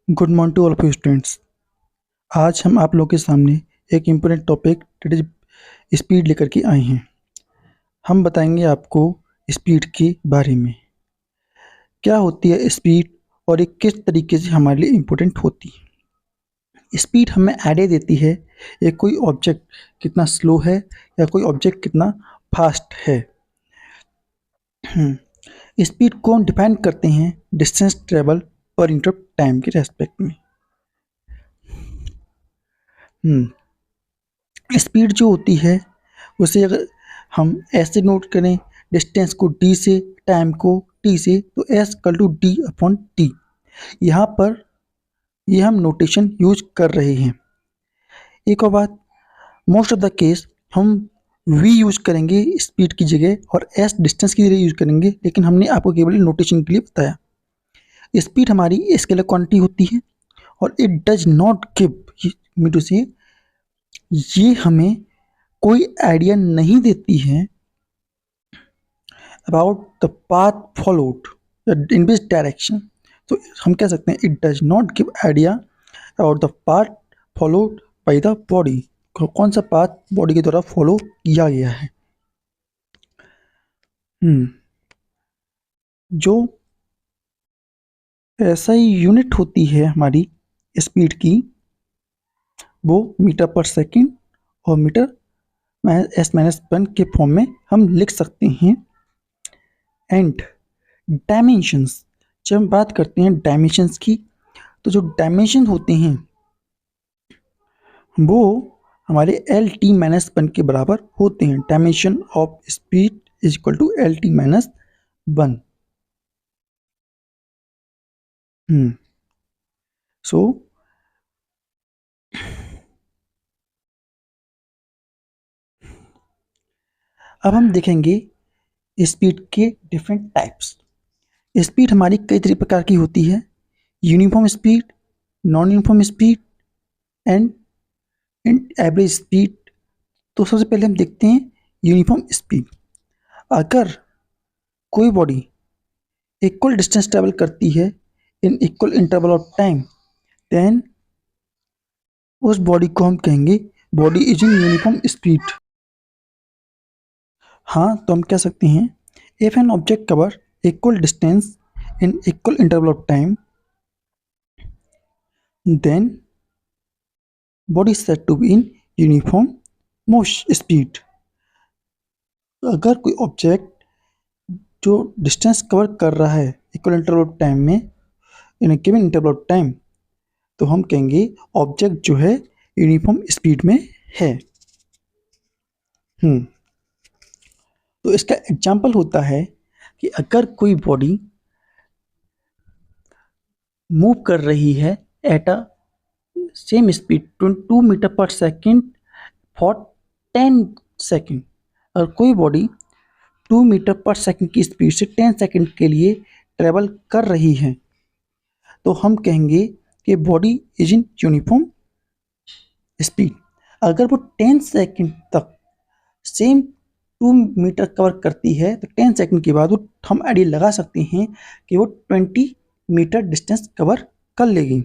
Good morning to all of you students. आज हम आप लोगों के सामने एक important topic that is speed लेकर के आए हैं। हम बताएंगे आपको स्पीड के बारे में, क्या होती है स्पीड और ये किस तरीके से हमारे लिए इम्पोर्टेंट होती है। स्पीड हमें आइडिया देती है ये कोई ऑब्जेक्ट कितना स्लो है या कोई ऑब्जेक्ट कितना फास्ट है। स्पीड को हम डिफाइन करते हैं distance travel per unit time के रेस्पेक्ट में। स्पीड जो होती है उसे अगर हम ऐसे नोट करें, डिस्टेंस को डी से, टाइम को टी से, तो S equal to D upon T. यहाँ पर ये हम नोटेशन यूज कर रहे हैं। एक और बात, मोस्ट ऑफ द केस हम वी यूज करेंगे स्पीड की जगह और एस डिस्टेंस की जगह यूज करेंगे, लेकिन हमने आपको केवल नोटेशन के लिए बताया। स्पीड हमारी स्केलर क्वांटिटी होती है और it does not give me to say, ये हमें कोई आइडिया नहीं देती है about the path followed in which direction. तो हम कह सकते हैं it does not give idea about the path followed by the body, कौन सा पाथ बॉडी के द्वारा फॉलो किया गया है। जो ऐसा ही यूनिट होती है हमारी स्पीड की, वो मीटर पर सेकेंड और मीटर एस माइनस वन के फॉर्म में हम लिख सकते हैं। एंड डायमेंशंस, जब हम बात करते हैं डायमेंशंस की, तो जो डायमेंशन होते हैं वो हमारे एल टी माइनस वन के बराबर होते हैं। Dimension of speed is equal to L T minus one. So अब हम देखेंगे स्पीड के डिफरेंट टाइप्स। स्पीड हमारी कई प्रकार की होती है, uniform speed, non uniform speed and average speed. तो सबसे पहले हम देखते हैं यूनिफॉर्म स्पीड। अगर कोई बॉडी इक्वल डिस्टेंस ट्रेवल करती है in equal interval of time, then उस बॉडी को हम कहेंगे body is in uniform speed. हाँ, तो हम कह सकते हैं if an object cover equal distance in equal interval of time, then body is said to be in uniform motion speed. अगर कोई ऑब्जेक्ट जो डिस्टेंस कवर कर रहा है इक्वल इंटरवल ऑफ टाइम में इन ए गिवन इंटरवल ऑफ टाइम, तो हम कहेंगे ऑब्जेक्ट जो है यूनिफॉर्म स्पीड में है। तो इसका एग्जाम्पल होता है कि अगर कोई बॉडी मूव कर रही है at a same speed 2 metre per second for 10 second, अगर कोई बॉडी 2 मीटर पर सेकेंड की स्पीड से 10 सेकेंड के लिए ट्रेवल कर रही है, तो हम कहेंगे कि body is in uniform speed. अगर वो 10 सेकेंड तक सेम 2 मीटर कवर करती है, तो 10 सेकेंड के बाद वो हम आइडिया लगा सकते हैं कि वो 20 मीटर डिस्टेंस कवर कर लेगी।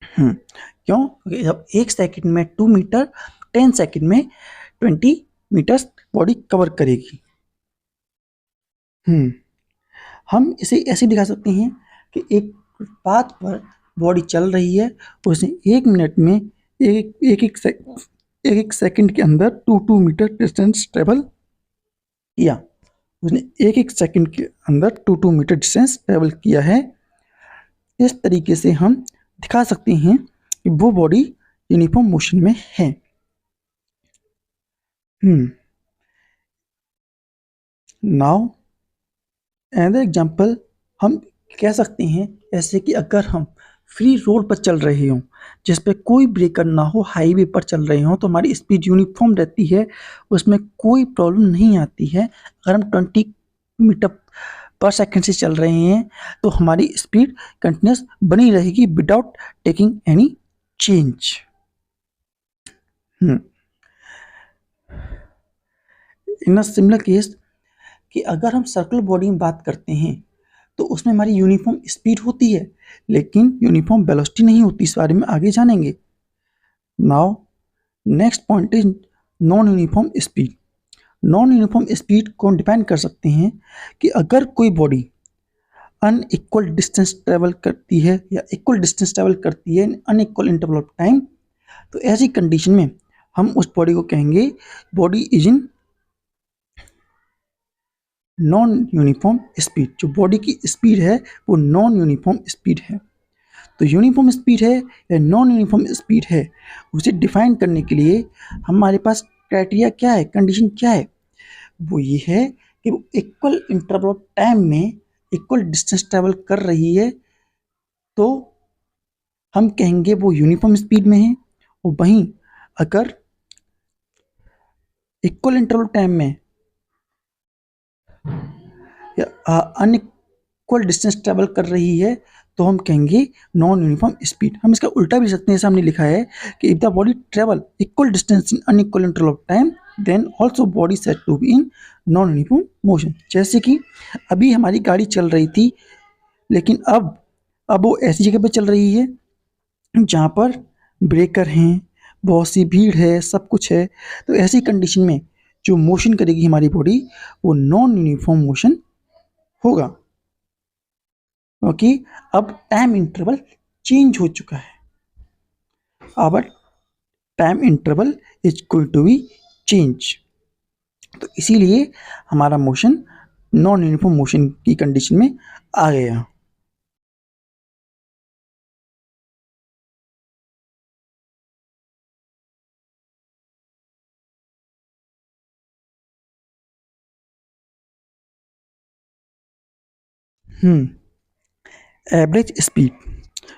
क्यों? क्योंकि जब 1 सेकेंड में 2 मीटर, 10 सेकेंड में 20 मीटर्स बॉडी कवर करेगी। हम इसे ऐसे दिखा सकते हैं कि एक पाथ पर बॉडी चल रही है, उसने 1 मिनट में एक सेकंड के अंदर 2 मीटर डिस्टेंस ट्रेवल किया। उसने एक सेकंड के अंदर 2 मीटर डिस्टेंस ट्रेवल किया है। इस तरीके से हम दिखा सकते हैं कि वो बॉडी यूनिफॉर्म मोशन में है। नाउ अनदर एग्जांपल हम कह सकते हैं, ऐसे कि अगर हम फ्री रोड पर चल रहे हों, जिस पे कोई ब्रेकर ना हो, हाईवे पर चल रहे हों, तो हमारी स्पीड यूनिफॉर्म रहती है, उसमें कोई प्रॉब्लम नहीं आती है। अगर हम 20 मीटर पर सेकंड से चल रहे हैं तो हमारी स्पीड कंटिन्यूस बनी रहेगी without taking any change. In a similar case कि अगर हम सर्कुलर बॉडी में बात करते हैं, तो उसमें हमारी यूनिफॉर्म स्पीड होती है, लेकिन यूनिफॉर्म वेलोसिटी नहीं होती। इस बारे में आगे जानेंगे। Now next point is non uniform speed. Non uniform speed को हम डिफाइन कर सकते हैं कि अगर कोई बॉडी अनइक्वल डिस्टेंस ट्रेवल करती है या इक्वल डिस्टेंस ट्रेवल करती है इन अनइक्वल इंटरवल ऑफ टाइम, तो ऐसी कंडीशन में हम उस बॉडी को कहेंगे body is in non uniform speed. जो बॉडी की स्पीड है वो नॉन यूनिफॉर्म स्पीड है। तो यूनिफॉर्म स्पीड है या नॉन यूनिफॉर्म स्पीड है, उसे डिफाइन करने के लिए हमारे पास क्राइटेरिया क्या है, कंडीशन क्या है? वो ये है कि वो इक्वल इंटरवल ऑफ टाइम में इक्वल डिस्टेंस ट्रेवल कर रही है, तो हम कहेंगे वो यूनिफॉर्म स्पीड में है। और वहीं अगर इक्वल इंटरवल टाइम में या अनइक्वल डिस्टेंस ट्रेवल कर रही है तो हम कहेंगे नॉन यूनिफॉर्म स्पीड। हम इसका उल्टा भी सकते हैं, जैसे हमने लिखा है कि if the body travel equal distance in unequal interval of time then also body said to be in non uniform motion. जैसे कि अभी हमारी गाड़ी चल रही थी, लेकिन अब वो ऐसी जगह पे चल रही है जहाँ पर ब्रेकर हैं, बहुत सी भीड़ है, सब कुछ है। तो ऐसी कंडीशन में जो मोशन करेगी हमारी बॉडी वो नॉन यूनिफॉर्म मोशन होगा, क्योंकि अब टाइम इंटरवल चेंज हो चुका है। अब time interval is going to be change. तो इसीलिए हमारा मोशन नॉन यूनिफॉर्म मोशन की कंडीशन में आ गया। एवरेज स्पीड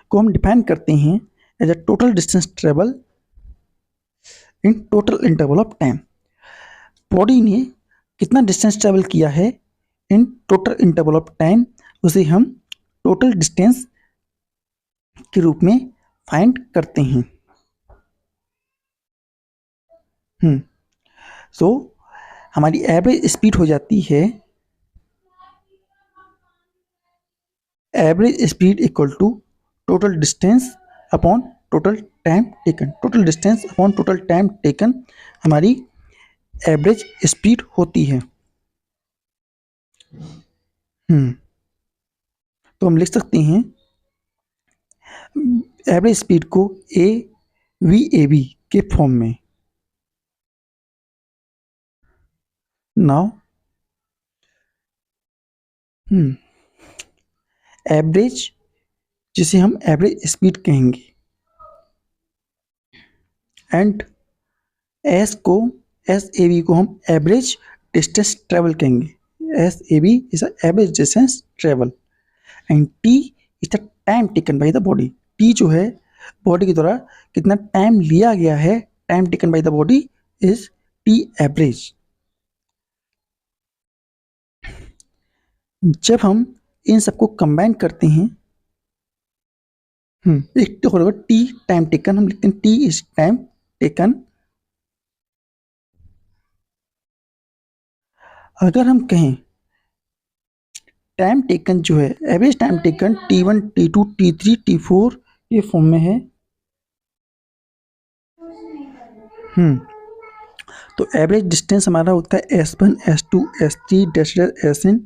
को हम डिफाइन करते हैं as a total distance travel in total interval of time. Body ने कितना डिस्टेंस ट्रेवल किया है in total interval of time, उसे हम टोटल डिस्टेंस के रूप में फाइंड करते हैं। सो हमारी एवरेज स्पीड हो जाती है average speed equal to total distance upon total time taken. Total distance upon total time taken हमारी एवरेज स्पीड होती है। तो हम लिख सकते हैं एवरेज स्पीड को ए वी ए बी के फॉर्म में। नाउ एवरेज, जिसे हम एवरेज स्पीड कहेंगे, एंड एस ए बी को हम एवरेज डिस्टेंस ट्रेवल कहेंगे। S A B is average distance travel and T is the time taken by the body. T जो है बॉडी के द्वारा कितना टाइम लिया गया है, time taken by the body is T average. जब हम इन सबको कंबाइन करते हैं, एक तो होगा टी टाइम टेकन, हम लिखते हैं टी इज टाइम टेकन। अगर हम कहें टाइम टेकन जो है average time taken T1 T2 T3 T4 ये फॉर्म में है। तो एवरेज डिस्टेंस हमारा होता है S1 S2 S3 Sn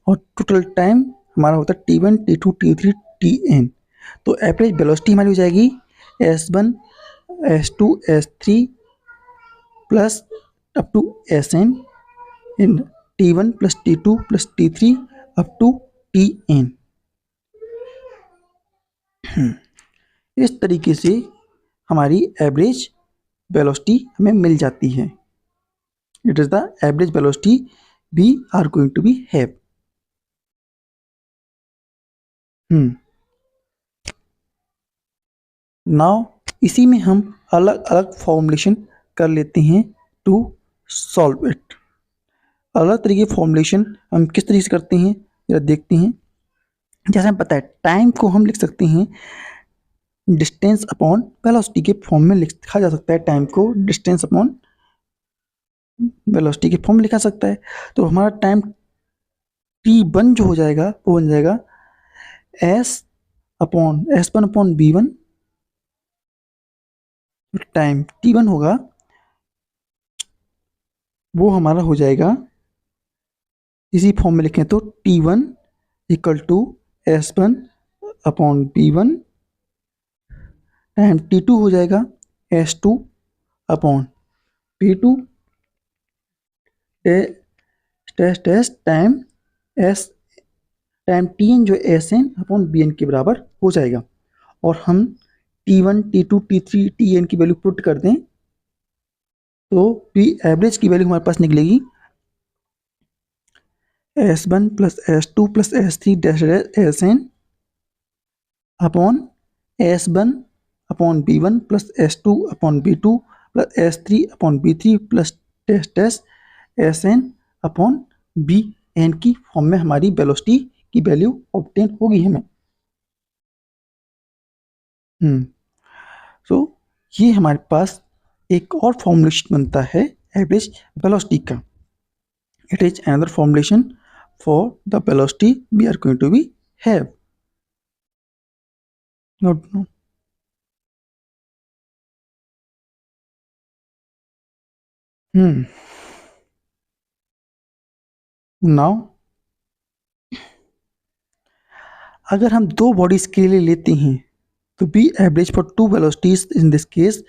और टोटल टाइम हमारा होता है T1 T2 T3 Tn। तो एवरेज वेलोसिटी हमारी हो जाएगी S1 S2 S3 plus up to Sn in T1 plus T2 plus T3 up to Tn। इस तरीके से हमारी एवरेज वेलोसिटी हमें मिल जाती है। It is the average velocity we are going to be have. Now इसी में हम अलग अलग फॉर्मुलेशन कर लेते हैं टू सॉल्व इट। अलग तरीके फॉर्मुलेशन हम किस तरीके से करते हैं या देखते हैं। जैसे हमें पता है टाइम को हम लिख सकते हैं डिस्टेंस अपॉन वेलोसिटी के फॉर्म में लिखा जा सकता है। टाइम को डिस्टेंस अपॉन वेलोसिटी के फॉर्म में लिखा सकता है। तो हमारा टाइम T1 जो हो जाएगा वो बन जाएगा S1/B1 टाइम T1 होगा वो हमारा हो जाएगा, इसी फॉर्म में लिखें तो T1 equal to S1/B1 time T2 हो जाएगा S2/B2 test time S time Tn जो Sn/Bn के बराबर हो जाएगा। और हम T1 T2 T3 Tn की वैल्यू पुट कर दें तो P एवरेज की वैल्यू हमारे पास निकलेगी S1 plus S2 plus S3 dash Sn upon S1/B1 plus S2/B2 plus S3/B3 plus test Sn/Bn की फॉर्म में हमारी वेलोसिटी की वैल्यू ऑब्टेन होगी हमें। सो ये हमारे पास एक और फॉर्मूलेशन बनता है एवरेज वेलोसिटी का। It is another formulation for the velocity we are going to be have. Note no now अगर हम दो बॉडीज के लिए लेते हैं तो B average for two velocities in this case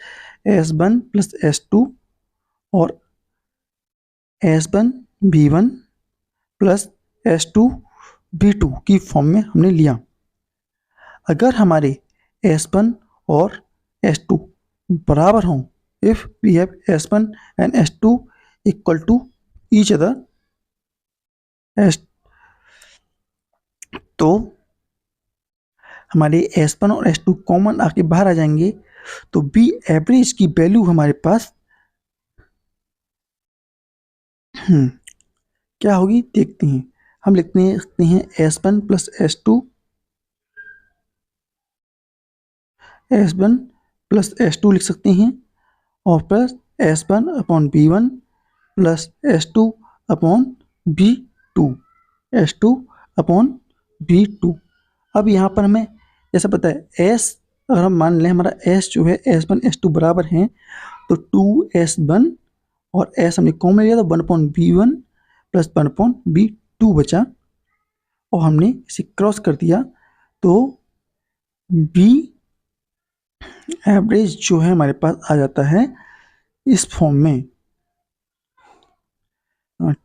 S1 plus S2 और S1/B1 प्लस S2/B2 की फॉर्म में हमने लिया। अगर हमारे S1 और S2 बराबर हों, if we have S1 and S2 equal to each other तो हमारे S1 और S2 कॉमन आके बाहर आ जाएंगे तो बी एवरेज की वैल्यू हमारे पास क्या होगी देखते हैं। हम लिखते हैं S1 plus S2 S1 plus S2 लिख सकते हैं और plus S1/B1 plus S2/B2 S2/B2। अब यहाँ पर हमें जैसा पता है S, अगर हम मान लें हमारा S जो है S1 S2 बराबर हैं तो 2S1 और S हमने कॉमन लिया तो 1/B1 प्लस 1/B2 बचा और हमने इसे क्रॉस कर दिया तो B एवरेज जो है हमारे पास आ जाता है इस फॉर्म में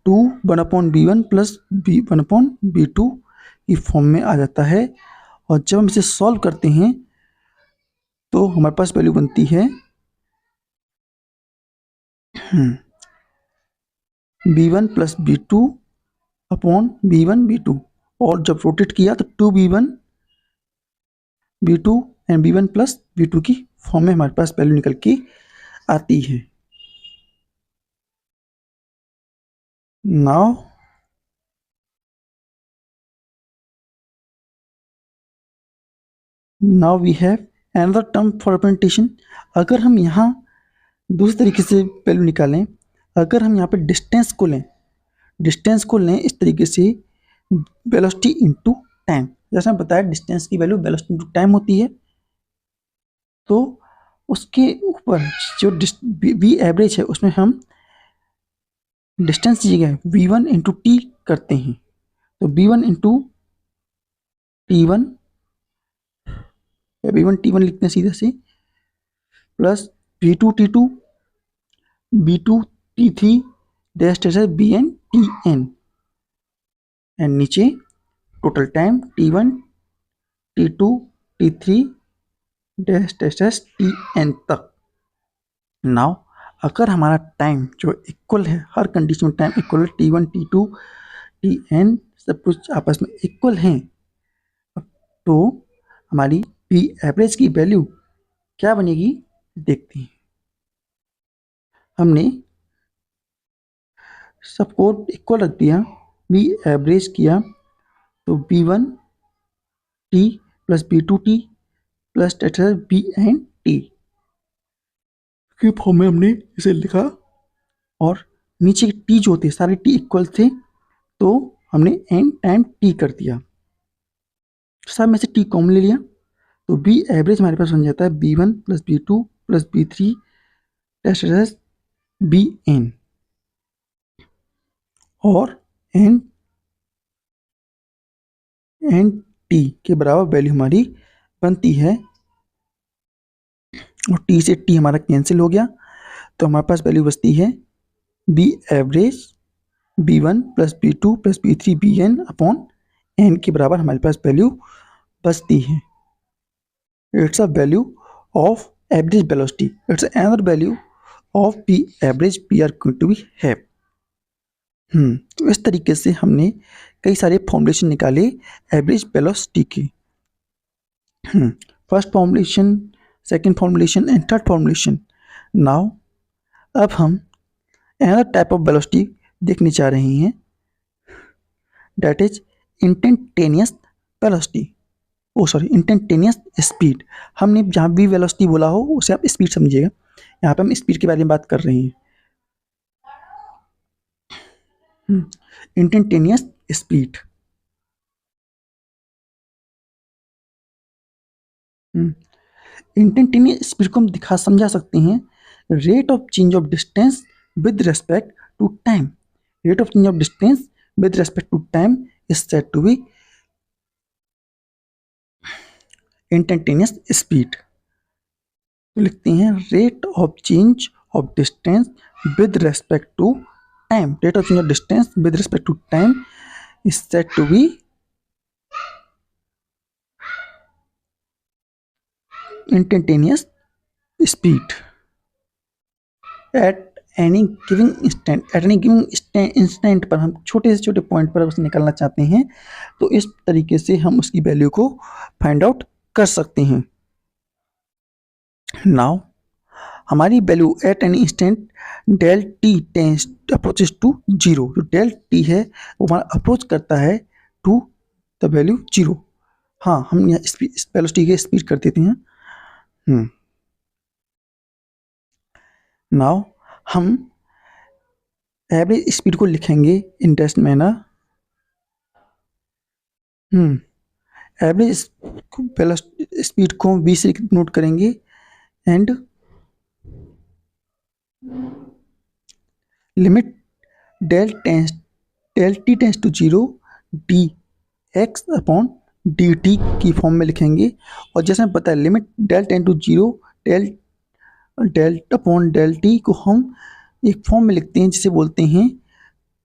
2/B1 प्लस 1/B2 की फॉर्म में आ जाता है। और जब हम इसे सॉल्व करते हैं तो हमारे पास वैल्यू बनती है B1 प्लस B2/B1/B2 और जब रोटेट किया तो 2B1/B2 and B1 plus B2 की फॉर्म में हमारे पास वैल्यू निकल के आती है। Now we have another term for representation. अगर हम यहाँ दूसरे तरीके से वैल्यू निकालें, अगर हम यहाँ पे डिस्टेंस को लें इस तरीके से वेलोसिटी इनटू टाइम, जैसे हम बताया डिस्टेंस की वैल्यू वेलोसिटी इनटू टाइम होती है तो उसके ऊपर जो वी एवरेज है उसमें हम डिस्टेंस की जगह V1 इंटू टी करते हैं तो B1 into T1 B1 T1 लिखते हैं सीधे से plus B2 T2 B2 T3 dash BN TN and नीचे total time T1 T2 T3 dash TN तक। नाउ अगर हमारा टाइम जो इक्वल है, हर कंडीशन में टाइम इक्वल है, T1 T2 TN सब कुछ आपस में इक्वल हैं तो हमारी पी एवरेज की वैल्यू क्या बनेगी देखते हैं। हमने सबको इक्वल रख दिया, बी एवरेज किया तो B1 T plus B2 T plus BN T के फॉर्म में हमने इसे लिखा और नीचे टी जो थे सारे टी इक्वल थे तो हमने एन टाइम टी कर दिया, सब में से टी कॉमन ले लिया, तो बी एवरेज हमारे पास बन जाता है B1 plus B2 plus B3 plus Bn, और एन एन टी के बराबर वैल्यू हमारी बनती है, और टी से टी हमारा कैंसिल हो गया, तो हमारे पास वैल्यू बचती है B average B1 plus B2 plus B3 Bn upon N के बराबर हमारे पास वैल्यू बचती है। It's a value of average velocity, it's another value of B average we are going to be have. तो इस तरीके से हमने कई सारे फॉर्मुलेशन निकाले एवरेज वेलोसिटी के। First formulation, second formulation and third formulation. Now अब हम अनदर टाइप ऑफ वेलोसिटी देखने जा रहे हैं, that is instantaneous velocity, instantaneous speed. हमने जहाँ भी वेलोसिटी बोला हो उसे आप स्पीड समझिएगा, यहाँ पे हम स्पीड के बारे में बात कर रहे हैं। इंस्टेंटेनियस स्पीड, इंस्टेंटेनियस स्पीड को हम समझा सकते हैं rate of change of distance with respect to time. Rate of change of distance with respect to time is said to be instantaneous speed. तो लिखते हैं rate of change of distance with respect to time, rate of change of distance with respect to time is said to be instantaneous speed at any given instant। at any given instant पर हम छोटे से छोटे point पर उसे निकालना चाहते हैं, तो इस तरीके से हम उसकी वैल्यू को फाइंड आउट कर सकते हैं। नाउ हमारी value at any instant del T tends approaches to zero, जो डेल टी है वो हमारा अप्रोच करता है टू द वैल्यू जीरो। हाँ, हम यहाँ वेलोसिटी की स्पीड कर देते हैं। नाउ हम एवरेज स्पीड को लिखेंगे in that manner. Average speed को v से नोट करेंगे and limit del T tends to zero D X upon D T की फॉर्म में लिखेंगे। और जैसे हमें पता है limit del tends to zero del upon del T को हम एक फॉर्म में लिखते हैं जिसे बोलते हैं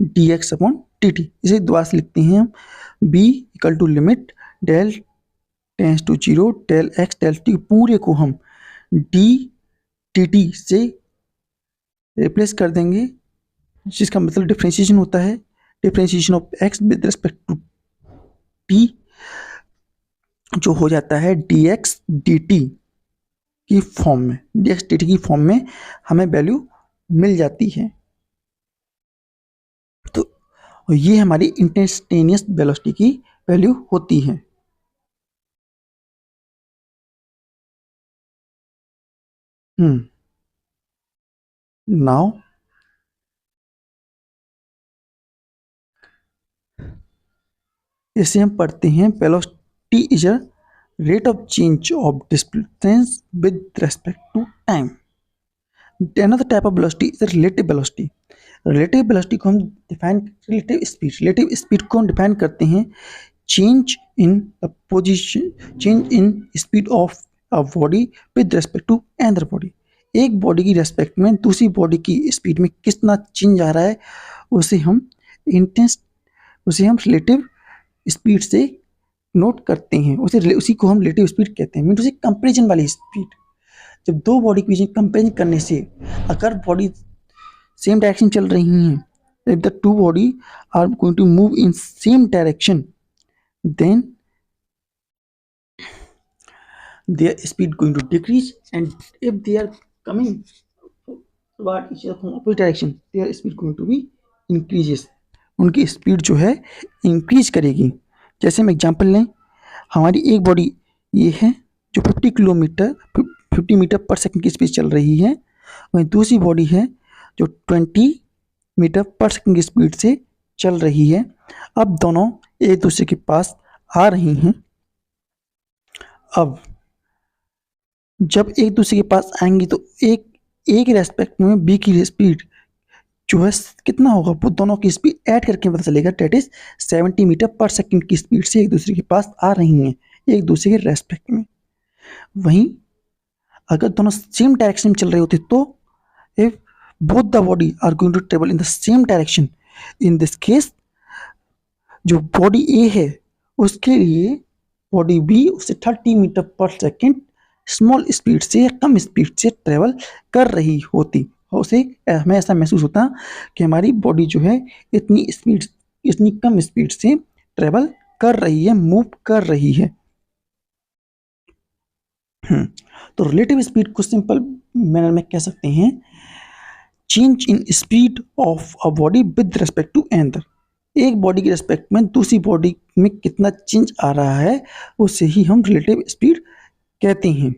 D X upon T T. इसे दोबारा से लिखते हैं हम B equal to limit del tends to zero del X del T, पूरे को हम डी टी टी से रिप्लेस कर देंगे, जिसका मतलब डिफ्रेंशिएशन होता है, differentiation of X with respect to T, जो हो जाता है डी एक्स डी टी की फॉर्म में, डी एक्स डी टी की फॉर्म में हमें वैल्यू मिल जाती है। तो ये हमारी इंस्टेंटेनियस वेलोसिटी की वैल्यू होती है। नाउ इसे हम पढ़ते हैं velocity is a rate of change of distance with respect to time. Another type of velocity is relative velocity। relative velocity को हम relative speed को हम डिफाइन करते हैं change in the position, change in speed of a body with respect to another body। एक body की respect में दूसरी बॉडी की स्पीड में कितना चेंज आ रहा है उसे हम रिलेटिव स्पीड से नोट करते हैं, उसी को हम रिलेटिव स्पीड कहते हैं। मीन उसे कंपेरिजन वाली स्पीड। जब दो बॉडी के बीच कंपेरिजन करने से अगर बॉडी सेम डायरेक्शन चल रही हैं, if the two body are going to move in same direction, then their speed going to decrease, and if they are coming toward each other from opposite direction, their speed going to be increases। उनकी speed जो है increase करेगी। जैसे हम example लें, हमारी एक body ये है जो 50 मीटर पर सेकंड की स्पीड चल रही है, वहीं दूसरी बॉडी है जो 20 मीटर पर सेकंड की स्पीड से चल रही है। अब दोनों एक दूसरे के पास आ रही हैं। अब जब एक दूसरे के पास आएंगी तो एक एक रेस्पेक्ट में बी की स्पीड जो है कितना होगा, वो दोनों की स्पीड ऐड करके पता चलेगा। Date is 70 metre per second की स्पीड से एक दूसरे के पास आ रही हैं, एक दूसरे के रेस्पेक्ट में। वहीं अगर दोनों सेम डायरेक्शन में चल रहे होते तो if both the body are going to travel in the same direction, in this case जो बॉडी ए है उसके लिए बॉडी बी उससे 30 metre per second small speed से या कम स्पीड से ट्रेवल कर रही होती। और उसे हमें ऐसा महसूस होता कि हमारी बॉडी जो है इतनी कम स्पीड से ट्रेवल कर रही है, मूव कर रही है। तो रिलेटिव स्पीड को सिंपल मैनर में कह सकते हैं change in speed of a body with respect to another. एक बॉडी के रिस्पेक्ट में दूसरी बॉडी में कितना चेंज आ रहा है उसे ही हम रिलेटिव स्पीड कहते हैं।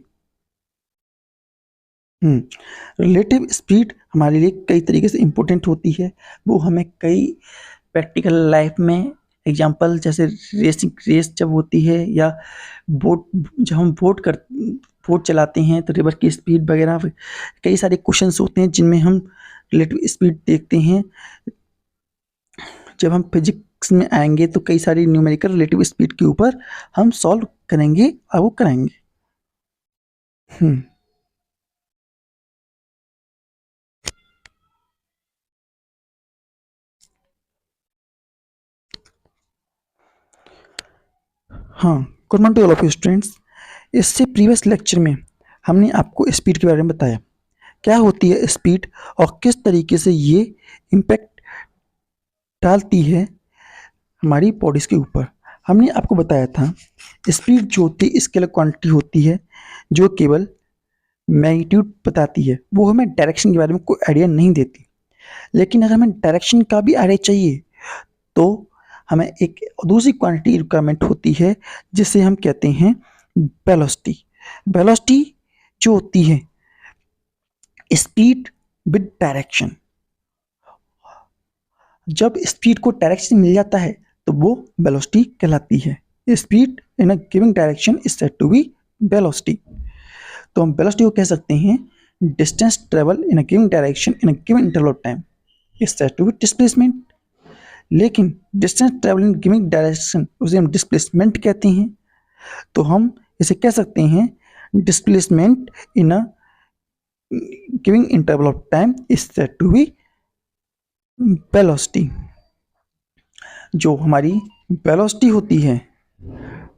रिलेटिव स्पीड हमारे लिए कई तरीके से इम्पोर्टेंट होती है। वो हमें कई प्रैक्टिकल लाइफ में एग्जांपल जैसे रेस जब होती है या बोट जब हम बोट चलाते हैं तो रिवर की स्पीड वगैरह कई सारे क्वेश्चंस होते हैं जिनमें हम रिलेटिव स्पीड देखते हैं। जब हम फिजिक्स में आएंगे तो कई सारी न्यूमेरिकल रिलेटिव स्पीड के ऊपर हम सॉल्व करेंगे और वो कराएंगे। हम्म हाँ, good morning to all of you students. इससे प्रीवियस लेक्चर में हमने आपको स्पीड के बारे में बताया, क्या होती है स्पीड और किस तरीके से ये इम्पैक्ट डालती है हमारी बॉडीज़ के ऊपर। हमने आपको बताया था स्पीड जो होती है स्केलर क्वांटिटी होती है जो केवल मैग्नीट्यूड बताती है, वो हमें डायरेक्शन के बारे में कोई आइडिया नहीं देती। लेकिन अगर हमें डायरेक्शन का भी आइडिया चाहिए तो हमें एक दूसरी क्वांटिटी रिक्वायरमेंट होती है जिसे हम कहते हैं वेलोसिटी। वेलोसिटी जो होती है स्पीड विद डायरेक्शन। जब स्पीड को डायरेक्शन मिल जाता है तो वो वेलोसिटी कहलाती है। Speed in a giving direction is said to be velocity. तो हम वेलोसिटी को कह सकते हैं distance travel in a giving direction in a given interval of time is said to be displacement. लेकिन distance travel in giving direction उसे हम displacement कहते हैं। तो हम इसे कह सकते हैं displacement in a giving interval of time is said to be velocity. जो हमारी वेलोसिटी होती है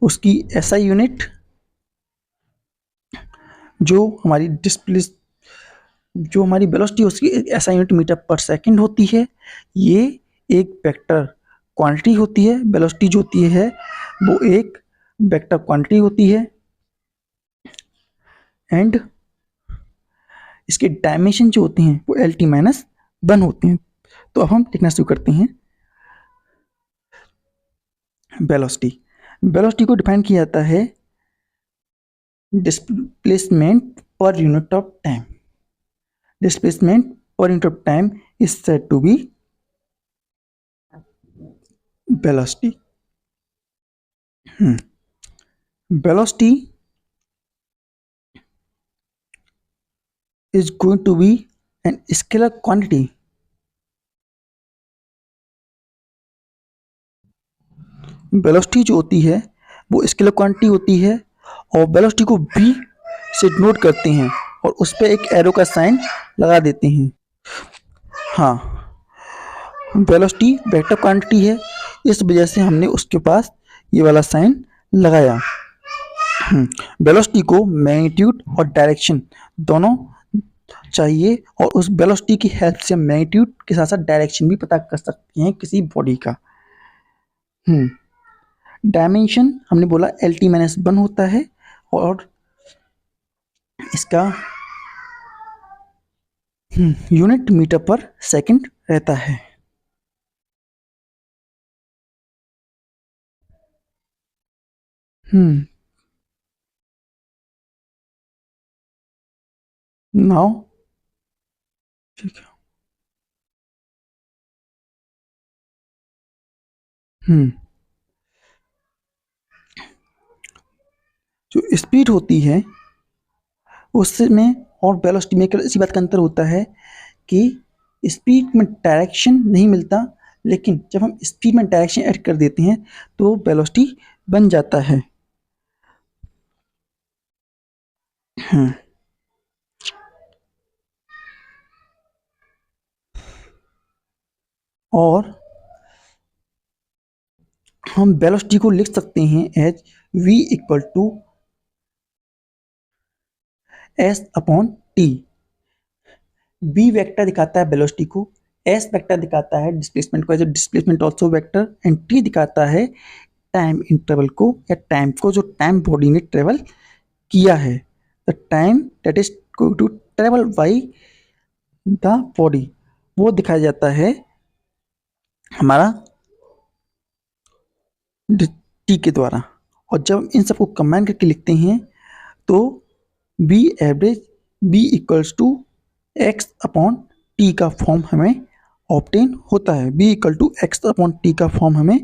उसकी एसआई यूनिट जो हमारी डिस्प्लेस जो हमारी वेलोसिटी उसकी SI unit meter per second होती है। ये एक वेक्टर क्वांटिटी होती है। वेलोसिटी जो होती है वो एक वेक्टर क्वांटिटी होती है एंड इसके डायमेंशन जो होते हैं वो एल टी माइनस वन होते हैं। तो अब हम लिखना शुरू करते हैं वेलोसिटी। वेलोसिटी को डिफाइन किया जाता है displacement per unit of time. Displacement per unit of time is said to be velocity. Velocity is going to be an scalar quantity. Velocity जो होती है वो स्केलर क्वांटिटी होती है और वेलोसिटी को v से नोट करते हैं और उस पर एक एरो का साइन लगा देते हैं। हाँ, वेलोसिटी वेक्टर क्वांटिटी है, इस वजह से हमने उसके पास ये वाला साइन लगाया। वेलोसिटी को मैग्नीट्यूड और डायरेक्शन दोनों चाहिए और उस वेलोसिटी की हेल्प से मैग्नीट्यूड के साथ साथ डायरेक्शन भी पता कर सकते हैं किसी बॉडी का। डायमेंशन हमने बोला एल टी माइनस वन होता है और इसका यूनिट मीटर पर सेकंड रहता है। नाउ ठीक है। जो स्पीड होती है उसमें और वेलोसिटी में केवल इसी बात का अंतर होता है कि स्पीड में डायरेक्शन नहीं मिलता, लेकिन जब हम स्पीड में डायरेक्शन ऐड कर देते हैं तो वेलोसिटी बन जाता है। और हम वेलोसिटी को लिख सकते हैं as v equal to S upon T. v vector दिखाता है वेलोसिटी को, s वेक्टर दिखाता है डिस्प्लेसमेंट को as displacement also vector, and t दिखाता है टाइम इंटरवल को या टाइम को जो टाइम बॉडी ने ट्रेवल किया है। The time that is going to travel by the body वो दिखाया जाता है हमारा टी के द्वारा। और जब इन सबको कंबाइन करके लिखते हैं तो B average B equals to X upon T का फॉर्म हमें ऑब्टेन होता है। B equal to X upon T का फॉर्म हमें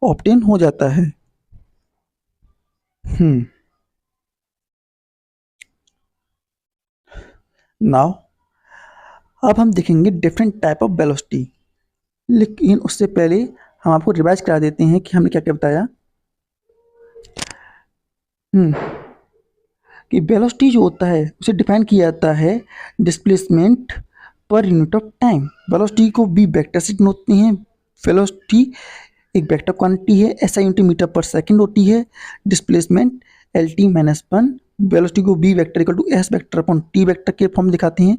ऑब्टेन हो जाता है। नाउ अब हम देखेंगे डिफरेंट टाइप ऑफ वेलोसिटी, लेकिन उससे पहले हम आपको रिवाइज करा देते हैं कि हमने क्या क्या बताया। कि वेलोसिटी जो होता है उसे डिफाइन किया जाता है displacement per unit of time. Velocity को बी वेक्टर से डिनोट होती हैं। वेलोसिटी एक वेक्टर क्वांटिटी है, SI unit meter per second होती है। Displacement LT minus 1। वेलोसिटी को B vector equal to S vector upon T vector के फॉर्म दिखाते हैं।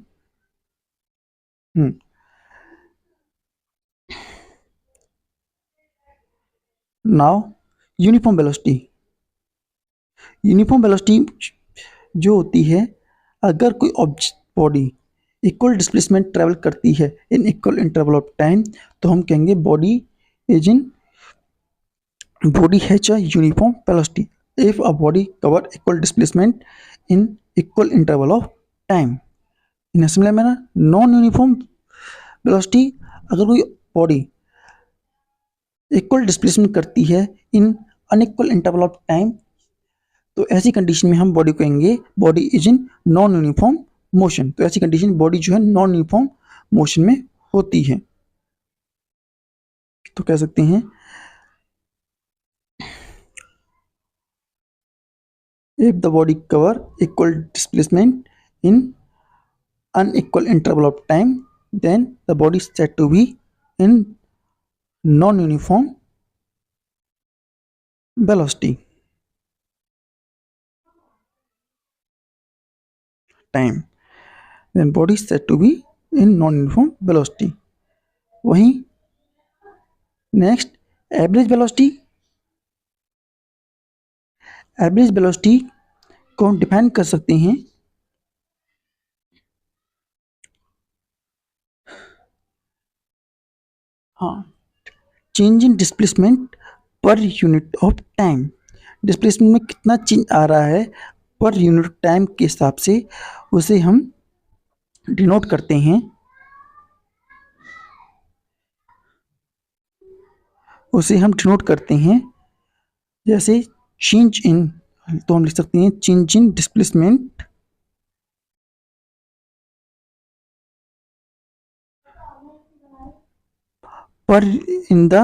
Now uniform velocity. Uniform velocity जो होती है, अगर कोई object body equal displacement travel करती है in equal interval of time तो हम कहेंगे body has a uniform velocity if a body cover equal displacement in equal interval of time. In similar manner non uniform velocity, अगर कोई body equal displacement करती है इन unequal interval of time तो ऐसी condition में हम बॉडी को कहेंगे body is in non uniform motion. तो ऐसी कंडीशन बॉडी जो है नॉन यूनिफॉर्म मोशन में होती है। तो कह सकते हैं if the body cover equal displacement in unequal interval of time then the body is said to be in non-uniform velocity time, then body is said to be in non-uniform velocity। वहीं next average velocity को हम define कर सकते हैं change in displacement per unit of time. Displacement में कितना change आ रहा है पर यूनिट टाइम के हिसाब से उसे हम डिनोट करते हैं। जैसे चेंज इन, तो हम लिख सकते हैं चेंज इन डिस्प्लेसमेंट पर in the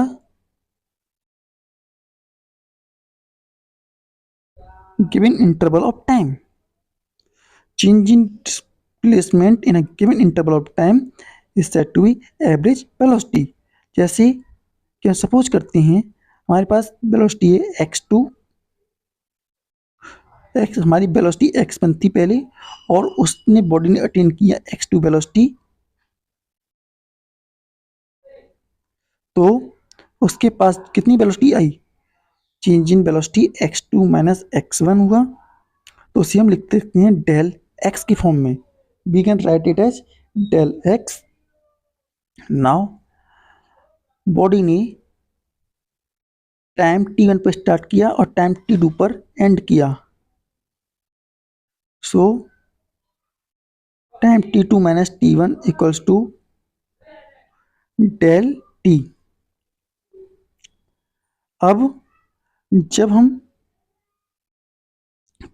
given interval of time। change in displacement in a given interval of time is said to be average velocity। जैसे क्या सपोज करते हैं हमारे पास वेलोसिटी है x2, हमारी वेलोसिटी x बनती पहले और उसने बॉडी ने अटेन किया x2 वेलोसिटी, तो उसके पास कितनी वेलोसिटी आई, change in velocity x2 minus x1 हुआ। तो उसे हम लिख सकते हैं डेल x की फॉर्म में, we can write it as del x। Now body ने टाइम t1 पर स्टार्ट किया और टाइम t2 पर एंड किया, so time t2 minus t1 equals to del t। अब जब हम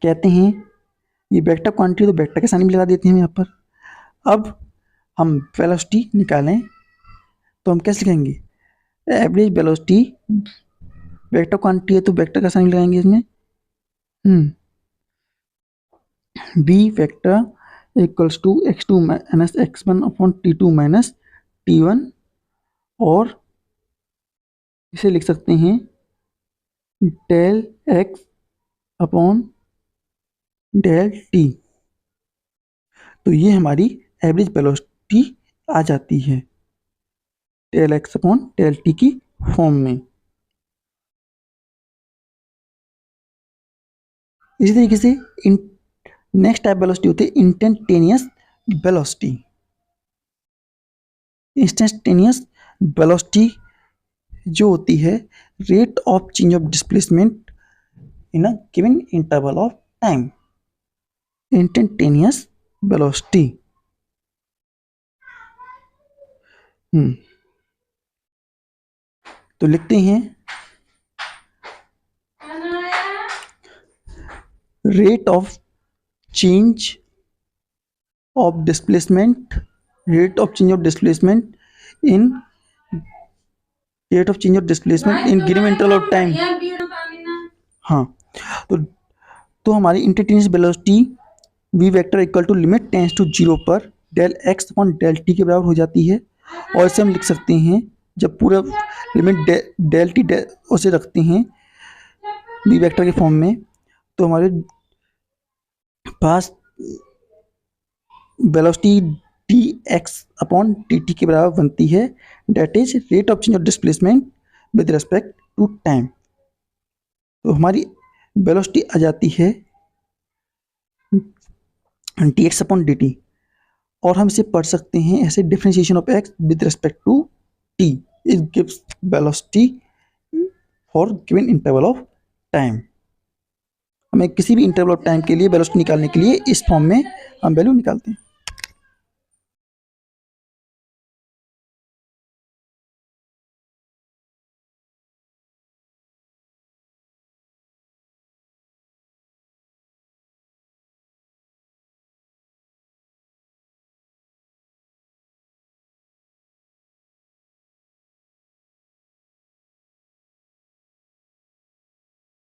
कहते हैं ये वेक्टर क्वांटिटी, तो वेक्टर के साइन भी लगा देते हैं हम यहाँ पर। अब हम वेलोसिटी निकालें तो हम कैसे लिखेंगे? एवरेज वेलोसिटी वेक्टर क्वांटिटी है तो वेक्टर का साइन लगाएंगे इसमें, B vector equals to x2 minus x1 upon t2 minus t1, और इसे लिख सकते हैं del x upon del t। तो ये हमारी एवरेज वेलोसिटी आ जाती है del x upon del t की फॉर्म में। इसी तरीके से नेक्स्ट टाइप वेलोसिटी होती है इंस्टेंटेनियस वेलोसिटी। इंस्टेंटेनियस वेलोसिटी जो होती है rate of change of displacement in a given interval of time. Instantaneous velocity तो लिखते हैं rate of change of displacement, rate of change of displacement in rate of change of displacement in given interval of time. हाँ, तो हमारी instantaneous velocity v vector equal to limit tends to 0 पर del x upon del t के बराबर हो जाती है। और इसे हम लिख सकते हैं, जब पूरा लिमिट डेल टी उसे रखते हैं v वेक्टर के फॉर्म में, तो हमारे पास वेलोसिटी dx अपॉन dt के बराबर बनती है, that is rate of change of displacement with respect to time. तो हमारी वेलोसिटी आ जाती है dx अपॉन dt, और हम इसे पढ़ सकते हैं ऐसे differentiation of x with respect to t it gives velocity for given interval of time. हमें किसी भी इंटरवल ऑफ टाइम के लिए वेलोसिटी निकालने के लिए इस फॉर्म में हम वैल्यू निकालते हैं।